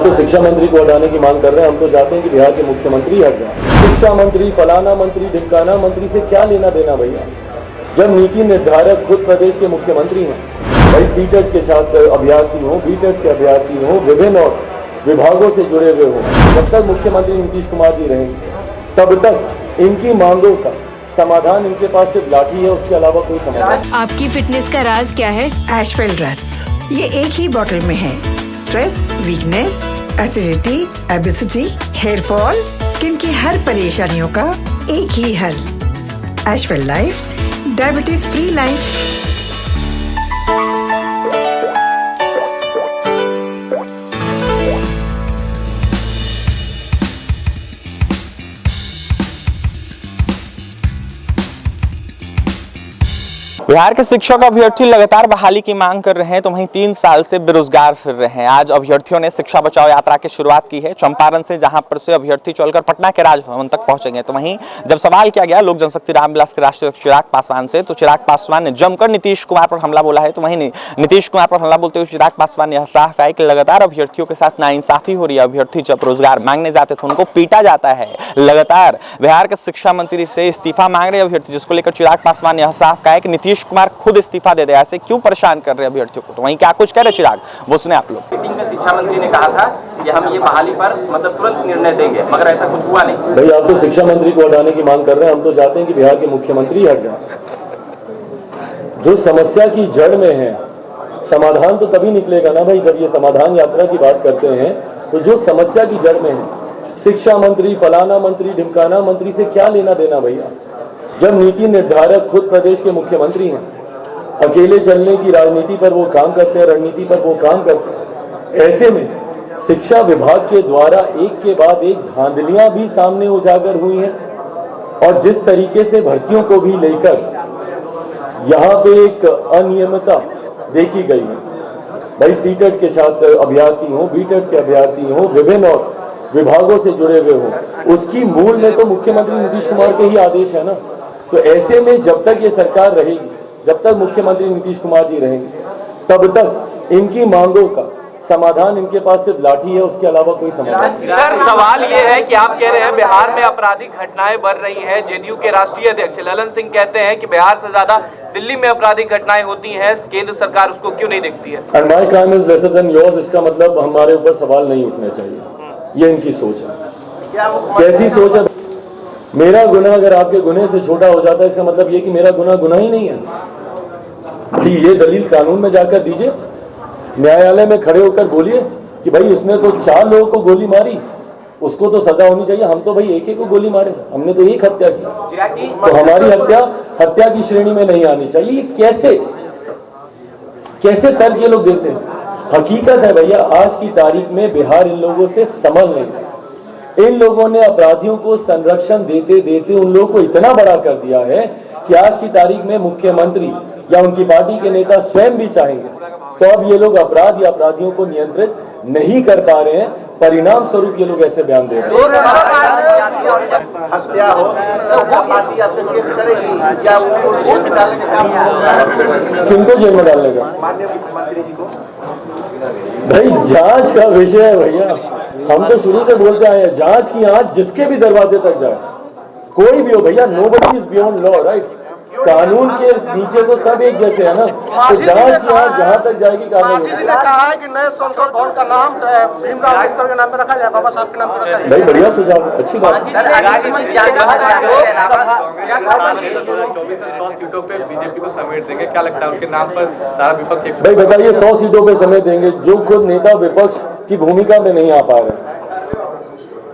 आप तो शिक्षा मंत्री को हटाने की मांग कर रहे हैं, हम तो चाहते हैं कि बिहार के मुख्यमंत्री हट जाए। शिक्षा मंत्री, फलाना मंत्री, ढिमकाना मंत्री से क्या लेना देना भैया, जब नीति निर्धारक खुद प्रदेश के मुख्यमंत्री हैं। भाई सीटेट के छात्र अभ्यर्थी हों, बीटेट के अभ्यर्थी हों, विभिन्न और विभागों से जुड़े हुए हों, जब तक मुख्यमंत्री नीतीश कुमार जी रहेंगे तब तक इनकी मांगों का समाधान इनके पास सिर्फ लाठी है, उसके अलावा कोई समाधान। आपकी फिटनेस का राज क्या है? एशवेल रस, ये एक ही बोतल में है। Stress, weakness, acidity, obesity, hair fall, skin की हर परेशानियों का एक ही हल। एशवेल life, diabetes free life. Bihar के शिक्षक अभ्यर्थी लगातार बहाली की मांग कर रहे हैं, तो वहीं 3 साल से बेरोजगार फिर रहे हैं। आज अभ्यर्थियों ने शिक्षा बचाओ यात्रा की शुरुआत की है चंपारण से, जहां पर से अभ्यर्थी चलकर पटना के राजभवन तक पहुंचेंगे। तो वहीं जब सवाल किया गया लोक जनशक्ति रामविलास के राष्ट्रीय चिराग पासवान से, तो चिराग पासवान ने जमकर नीतीश कुमार पर हमला बोला है। तो वहीं नीतीश कुमार पर हमला बोलते हुए चिराग पासवान ने यह साफ कहा कि लगातार अभ्यर्थियों के साथ नाइंसाफी हो रही है। अभ्यर्थी जब रोजगार मांगने जाते थे उनको पीटा जाता है। लगातार बिहार के शिक्षा मंत्री से इस्तीफा मांग रहे अभ्यर्थी, जिसको लेकर चिराग पासवान ने यह साफ कहा है कि नीतीश कुमार खुद इस्तीफा दे दे, ऐसे क्यों परेशान कर रहे हैं अभ्यर्थियों को। तो वहीं क्या कुछ कह रहे चिराग, वो सुने आप लोग। मीटिंग में शिक्षा मंत्री ने कहा था कि हम ये बहाली पर मतलब तुरंत निर्णय देंगे, मगर ऐसा कुछ हुआ नहीं। भाई आप तो शिक्षा मंत्री को हटाने की मांग कर रहे हैं, हम तो चाहते हैं कि बिहार के मुख्यमंत्री हट जाए। जो समस्या की जड़ में है, समाधान तो तभी निकलेगा ना भाई, जब ये समाधान यात्रा की बात करते हैं तो जो समस्या की जड़ में है, शिक्षा मंत्री, फलाना मंत्री, ढिमकाना मंत्री से क्या लेना देना भैया, जब नीति निर्धारक खुद प्रदेश के मुख्यमंत्री हैं। अकेले चलने की राजनीति पर वो काम करते हैं, रणनीति पर वो काम करते हैं। ऐसे में शिक्षा विभाग के द्वारा एक के बाद एक धांधलियां भी सामने उजागर हुई हैं, और जिस तरीके से भर्तियों को भी लेकर यहाँ पे एक अनियमितता देखी गई है। भाई सीटेट के छात्र अभ्यर्थी हों, बीटेट के अभ्यर्थी हों, विभिन्न और विभागों से जुड़े हुए हों, उसकी मूल में तो मुख्यमंत्री नीतीश कुमार के ही आदेश है ना। तो ऐसे में जब तक ये सरकार रहेगी, जब तक मुख्यमंत्री नीतीश कुमार जी रहेंगे, तब तक इनकी मांगों का समाधान इनके पास सिर्फ लाठी है, उसके अलावा कोई समाधान नहीं। सर सवाल ये है कि आप कह रहे हैं बिहार में आपराधिक घटनाएं बढ़ रही हैं। जेडीयू के राष्ट्रीय अध्यक्ष ललन सिंह कहते हैं कि बिहार से ज्यादा दिल्ली में आपराधिक घटनाएं होती हैं, केंद्र सरकार उसको क्यों नहीं देखती है। And my crime is lesser than yours, इसका मतलब हमारे ऊपर सवाल नहीं उठने चाहिए। ये इनकी सोच है। कैसी सोच है? मेरा गुनाह अगर आपके गुनाह से छोटा हो जाता है, इसका मतलब ये कि मेरा गुनाह गुनाह ही नहीं है। भाई ये दलील कानून में जाकर दीजिए, न्यायालय में खड़े होकर बोलिए कि भाई उसने तो 4 लोगों को गोली मारी, उसको तो सजा होनी चाहिए। हम तो भाई एक को गोली मारे, हमने तो एक हत्या की, तो हमारी हत्या की श्रेणी में नहीं आनी चाहिए। ये कैसे तर्क ये लोग देते हैं? हकीकत है भैया, आज की तारीख में बिहार इन लोगों से संभल नहीं। इन लोगों ने अपराधियों को संरक्षण देते देते उन लोगों को इतना बड़ा कर दिया है कि आज की तारीख में मुख्यमंत्री या उनकी पार्टी के नेता स्वयं भी चाहेंगे तो अब ये लोग अपराध या अपराधियों को नियंत्रित नहीं कर पा रहे हैं। परिणाम स्वरूप ये लोग ऐसे बयान दे रहे हैं। किनको जेल में डालने का? भाई जांच का विषय है भैया, हम तो शुरू से बोलते आए हैं, जांच की आंच जिसके भी दरवाजे तक जाए, कोई भी हो भैया, nobody is beyond law, right. कानून के नीचे तो सब एक जैसे है ना, तो जांच की आंच जहां तक जाएगी कानून। कहा है कि नए संसद भवन का नाम भीमराव अम्बेडकर के नाम पे रखा जाए, बाबा साहब के नाम पे रखा जाए। भाई बढ़िया सुझाव, अच्छी बात। बीजेपी को समेट देंगे, क्या लगता है उनके नाम पर सारा विपक्ष? भाई बताइए, 100 सीटों पे समेट देंगे, जो खुद नेता विपक्ष की भूमिका में नहीं आ पा रहे,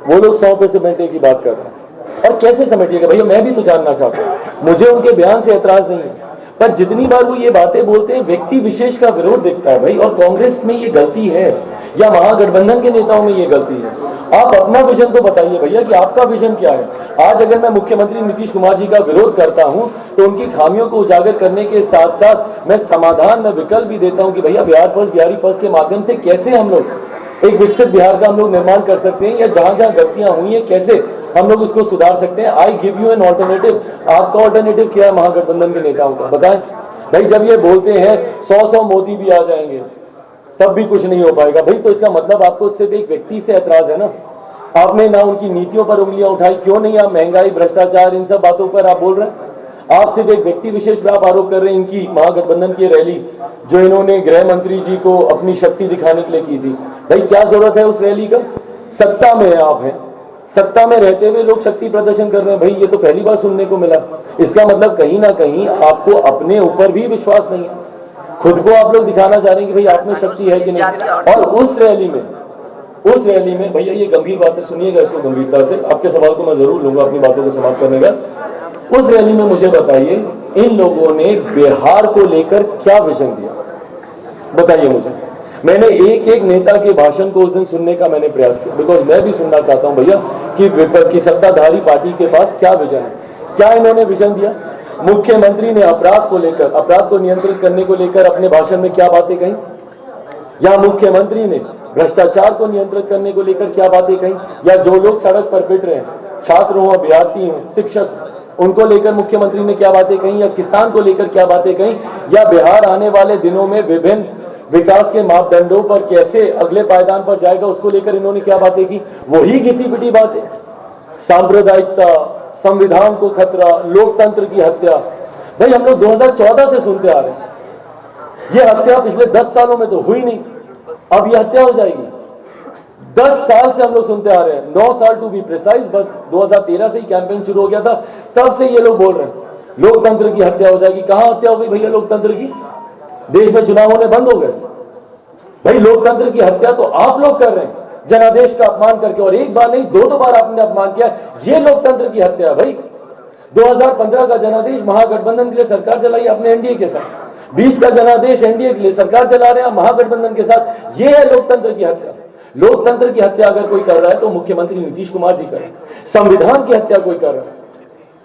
वो लोग 100 पे समेटने की बात कर रहे हैं। और कैसे समेटिएगा भैया, मैं भी तो जानना चाहता हूँ। मुझे उनके बयान से एतराज नहीं है, पर जितनी बार वो ये बातें बोलते हैं व्यक्ति विशेष का विरोध दिखता है भाई। और कांग्रेस में ये गलती है या महागठबंधन के नेताओं में ये गलती है? आप अपना विजन तो बताइए भैया कि आपका विजन क्या है। आज अगर मैं मुख्यमंत्री नीतीश कुमार जी का विरोध करता हूं तो उनकी खामियों को उजागर करने के साथ साथ मैं समाधान में विकल्प भी देता हूं कि भैया बिहार फर्स्ट, बिहारी फर्स्ट के माध्यम से कैसे हम लोग एक विकसित बिहार का हम लोग निर्माण कर सकते हैं, या जहां जहां गलतियां हुई हैं कैसे हम लोग उसको सुधार सकते हैं। I give you an alternative. आपका ऑल्टरनेटिव क्या है महागठबंधन के नेताओं का, बताएं भाई। जब ये बोलते हैं 100 मोदी भी आ जाएंगे, तब भी कुछ नहीं हो पाएगा। भाई तो इसका मतलब आपको सिर्फ एक व्यक्ति से ऐतराज है ना, आपने ना उनकी नीतियों पर उंगलियां उठाई, क्यों नहीं आप महंगाई, भ्रष्टाचार, इन सब बातों पर आप बोल रहे हैं? आप सिर्फ एक व्यक्ति विशेष पे आप आरोप कर रहे हैं। इनकी महागठबंधन की रैली जो इन्होंने गृह मंत्री जी को अपनी शक्ति दिखाने के लिए की थी, भाई क्या जरूरत है उस रैली का? सत्ता में है आप हैं, सत्ता में रहते हुए लोग शक्ति प्रदर्शन कर रहे हैं। भाई ये तो पहली बार सुनने को मिला। इसका मतलब कहीं ना कहीं आपको अपने ऊपर भी विश्वास नहीं है, खुद को आप लोग दिखाना चाह रहे हैं कि भाई आप में शक्ति है कि नहीं। और उस रैली में भैया ये गंभीर बात है, सुनिएगा इसको गंभीरता से, आपके सवाल को मैं जरूर लूंगा अपनी बातों को समाप्त करने का। उस रैली में मुझे बताइए इन लोगों ने बिहार को लेकर क्या विजन दिया, बताइए मुझे। मैंने एक एक नेता के भाषण को उस दिन सुनने का मैंने प्रयास किया, बिकॉज मैं भी सुनना चाहता हूं भैया कि विपक्ष की सत्ताधारी पार्टी के पास क्या विजन है। क्या इन्होंने विजन दिया? मुख्यमंत्री ने अपराध को लेकर, अपराध को नियंत्रित करने को लेकर अपने भाषण में क्या बातें कही, या मुख्यमंत्री ने भ्रष्टाचार को नियंत्रित करने को लेकर क्या बातें कही, या जो लोग सड़क पर पिट रहे हैं, छात्र हो, अभ्यर्थी हो, शिक्षक, उनको लेकर मुख्यमंत्री ने क्या बातें कही, या किसान को लेकर क्या बातें कही, या बिहार आने वाले दिनों में विभिन्न विकास के मापदंडों पर कैसे अगले पायदान पर जाएगा उसको लेकर इन्होंने क्या बातें की? वही घिसी पिटी बातें, सांप्रदायिकता, संविधान को खतरा, लोकतंत्र की हत्या। भाई हम लोग 2014 से सुनते आ रहे हैं, ये हत्या पिछले 10 सालों में तो हुई नहीं, अब ये हत्या हो जाएगी। 10 साल से हम लोग सुनते आ रहे हैं, 9 साल टू बी प्रिसाइज, बट 2013 से ही कैंपेन शुरू हो गया था, तब से ये लोग बोल रहे हैं लोकतंत्र की हत्या हो जाएगी। कहां हत्या हो गई भैया लोकतंत्र की? देश में चुनाव होने बंद हो गए। भाई लोकतंत्र की हत्या तो आप लोग कर रहे हैं जनादेश का अपमान करके, और एक बार नहीं 2 बार आपने अपमान किया। ये लोकतंत्र की हत्या है भाई। 2015 का जनादेश महागठबंधन के लिए सरकार चलाई आपने एनडीए के साथ, 20 का जनादेश एनडीए के लिए सरकार चला रहे हैं महागठबंधन के साथ। ये है लोकतंत्र की हत्या। लोकतंत्र की हत्या अगर कोई कर रहा है तो मुख्यमंत्री नीतीश कुमार जी कर रहे हैं। संविधान की हत्या कोई कर रहा है,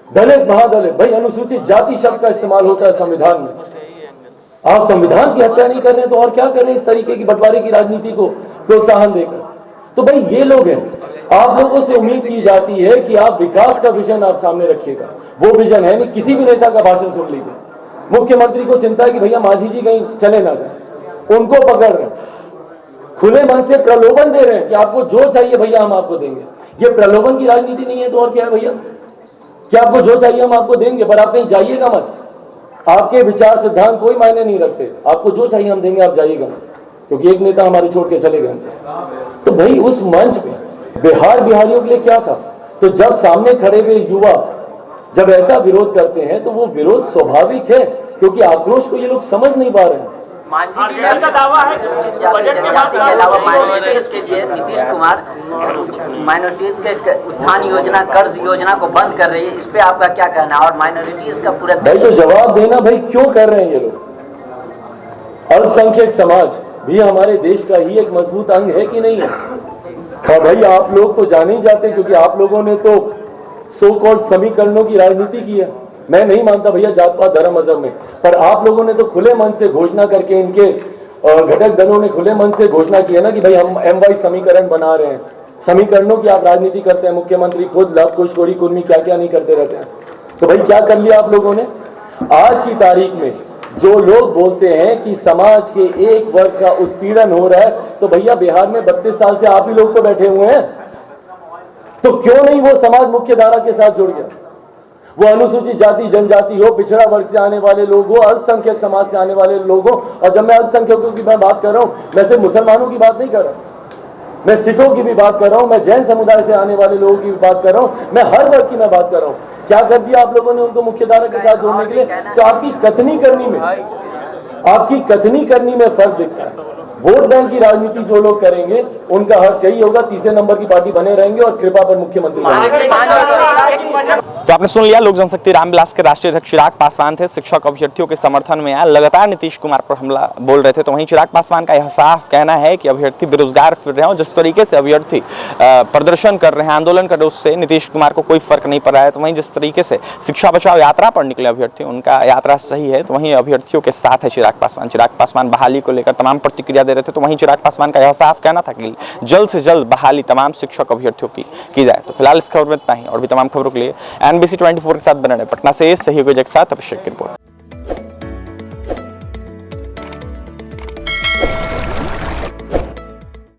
दलित, महादलित, भाई अनुसूचित जाति शब्द का इस्तेमाल होता है संविधान में, आप संविधान की हत्या नहीं कर रहे हैं तो और क्या कर रहे हैं? इस तरीके की बंटवारे की राजनीति को प्रोत्साहन देकर। तो भाई ये लोग हैं, आप लोगों से उम्मीद की जाती है कि आप विकास का विजन आप सामने रखिएगा, वो विजन है नहीं। किसी भी नेता का भाषण सुन लीजिए, मुख्यमंत्री को चिंता है कि भैया मांझी जी कहीं चले ना जाए, उनको पकड़ रहे हैं, खुले मन से प्रलोभन दे रहे हैं कि आपको जो चाहिए भैया हम आपको देंगे। ये प्रलोभन की राजनीति नहीं है तो और क्या है भैया? कि आपको जो चाहिए हम आपको देंगे, पर आप कहीं जाइएगा मत, आपके विचार सिद्धांत कोई मायने नहीं रखते, आपको जो चाहिए हम देंगे, आप जाइएगा मत, क्योंकि एक नेता हमारे छोड़ के चले गए। तो भाई उस मंच पे बिहारियों के लिए क्या था? तो जब सामने खड़े हुए युवा जब ऐसा विरोध करते हैं तो वो विरोध स्वाभाविक है, क्योंकि आक्रोश को ये लोग समझ नहीं पा रहे हैं। मांझी जी का दावा है जनजाति के अलावा माइनॉरिटीज के लिए नीतीश कुमार माइनॉरिटीज के उत्थान योजना, कर्ज योजना को बंद कर रही है, इस पे आपका क्या कहना है? और माइनॉरिटीज का पूरा भाई तो जवाब देना, भाई क्यों कर रहे हैं ये लोग? अल्पसंख्यक समाज भी हमारे देश का ही एक मजबूत अंग है कि नहीं है? और भाई आप लोग तो जाने ही जाते हैं, क्योंकि आप लोगों ने तो सो कॉल्ड समीकरणों की राजनीति की है। मैं नहीं मानता भैया जात पात धर्म मजहब में, पर आप लोगों ने तो खुले मन से घोषणा करके, इनके घटक दलों ने खुले मन से घोषणा की है ना कि भाई हम MY समीकरण बना रहे हैं। समीकरणों की आप राजनीति करते हैं, मुख्यमंत्री खुद लव कुश कोरी कुर्मी क्या क्या नहीं करते रहते हैं। तो भाई क्या कर लिया आप लोगों ने? आज की तारीख में जो लोग बोलते हैं कि समाज के एक वर्ग का उत्पीड़न हो रहा है, तो भैया बिहार में 32 साल से आप ही लोग तो बैठे हुए हैं, तो क्यों नहीं वो समाज मुख्य धारा के साथ जुड़ गया? वो अनुसूचित जाति जनजाति हो, पिछड़ा वर्ग से आने वाले लोग हो, अल्पसंख्यक समाज से आने वाले लोग हो। और जब मैं अल्पसंख्यकों की मैं बात कर रहा हूं, मैं सिर्फ मुसलमानों की बात नहीं कर रहा, मैं सिखों की भी बात कर रहा हूं, मैं जैन समुदाय से आने वाले लोगों की भी बात कर रहा हूं, मैं हर वर्ग की मैं बात कर रहा हूं। क्या कर दिया आप लोगों ने उनको मुख्यधारा के साथ जोड़ने के लिए? तो आपकी कथनी करनी में फर्क दिखता है। वोट बैंक की राजनीति जो लोग करेंगे उनका हर्ष यही होगा, तीसरे नंबर की पार्टी बने रहेंगे और कृपा पर मुख्यमंत्री बनेंगे। तो आपने सुन लिया, लोक जनशक्ति रामविलास के राष्ट्रीय अध्यक्ष चिराग पासवान थे, शिक्षक अभ्यर्थियों के समर्थन में लगातार नीतीश कुमार पर हमला बोल रहे थे। तो वहीं चिराग पासवान का यह साफ कहना है कि अभ्यर्थी बेरोजगार फिर रहे हैं, जिस तरीके से अभ्यर्थी प्रदर्शन कर रहे हैं, आंदोलन कर रहे हैं, उससे नीतीश कुमार को कोई फर्क नहीं पड़ रहा है। तो वहीं जिस तरीके से शिक्षा बचाओ यात्रा पर निकले अभ्यर्थी, उनका यात्रा सही है, तो वहीं अभ्यर्थियों के साथ है चिराग पासवान। चिराग पासवान बहाली को लेकर तमाम प्रतिक्रिया दे रहे थे। तो वहीं चिराग पासवान का यह साफ कहना था कि जल्द से जल्द बहाली तमाम शिक्षक अभ्यर्थियों की जाए। तो फिलहाल इस खबर में इतना ही, और भी तमाम खबरों के लिए NBC 24 के साथ बने रहे। पटना से सहयोगी के साथ अभिषेक की रिपोर्ट।